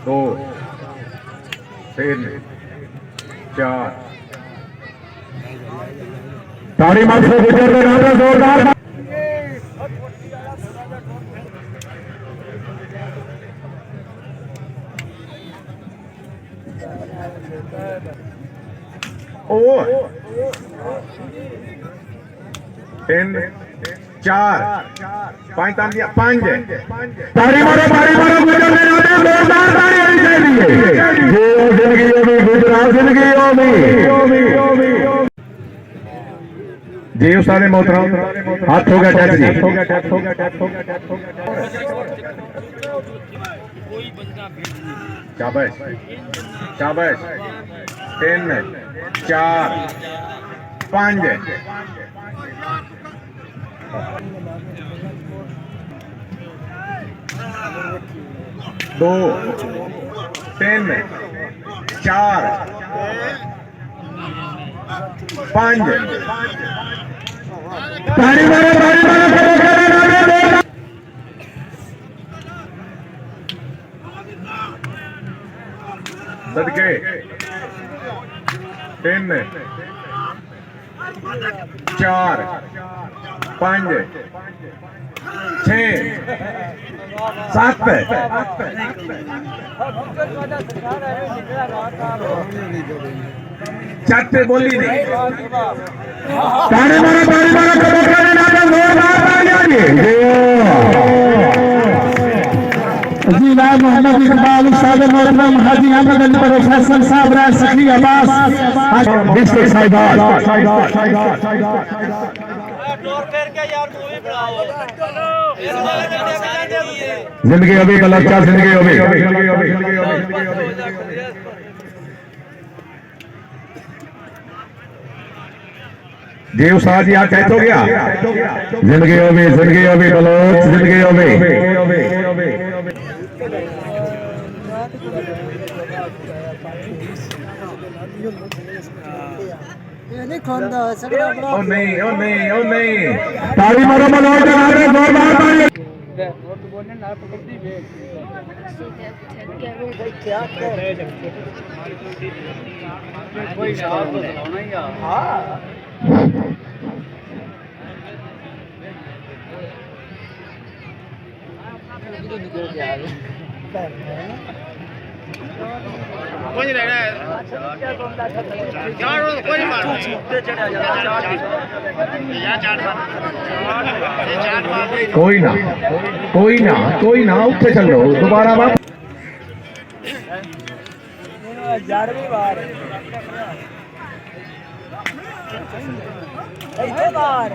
2 3 4 ताड़ी मार से गुजर के नाम जोरदार ओ 3 4 5 तान दिया 5 ताड़ी मारो गुजर के नाम जोरदार ताड़ी होनी चाहिए जो जिंदगी होगी गुजरात जिंदगी होगी जी उस्ताद मोहतरम हाथ हो गया टैच जी शाबाश शाबाश 3 4 5 2 3 4 5 ताड़ी मारो सदके 3 4 5 6 7 चाटे बोली नहीं ताड़ी मारो जी नाम मोहम्मद इकबाल उस्ताद मोहतरम हाजी अहमद अली प्रोफेसर साहब राज सखी अब्बास डिस्ट्रिक्ट साहिबाल जिंदगी अभी का लक्ष्य जिंदगी अभी जी उस्ताद जी आज कैसे हो गया जिंदगी अभी बलोच जिंदगी अभी ओ नहीं ताड़ी मारो बलोच जोरदार ताड़ी कोई नहीं रह यार कोई नहीं मार कोई ना ऊपर चलो दोबारा बात 11वीं बार ऐसे बार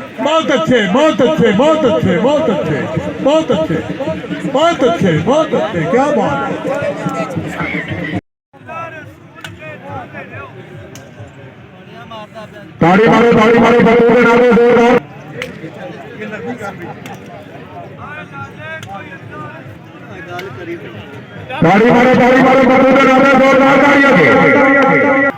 बहुत अच्छे क्या बात ताड़ी मारो बतूरे नारे जोरदार ताड़ी मारो बतूरे नारे जोरदार ताड़ियां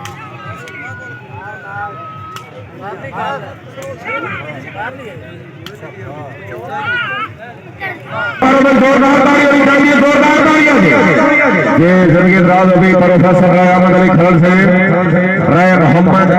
ये जिंदगी दराज अभी प्रोफेसर राय अहमद अली खलल से राय मोहम्मद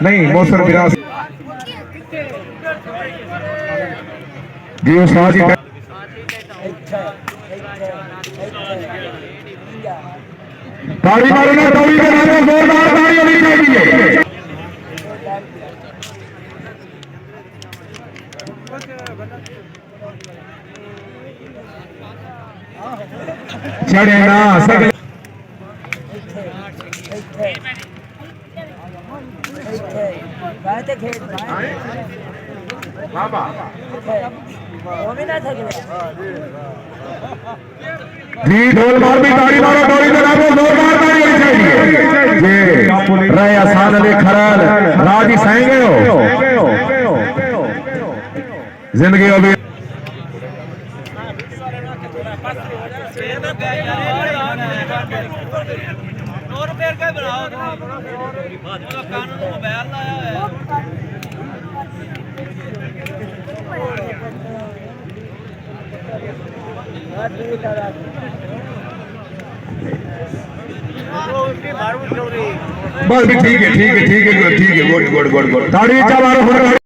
नहीं मौसर विरास जी उस्ताद जी ताड़ी मारो ना ताड़ी के नारे जोरदार ताड़ी होनी चाहिए चढ़े ना सगले बाबा जी ढोल मार भी ताड़ी मारो ताड़ी के नारे जोरदार ताड़ी होनी चाहिए ये राय आसान अली खरा भी सहेंगे हो जिंदगी अभी बस भी ठीक है गुड गुड गुड गुड ताड़ी चार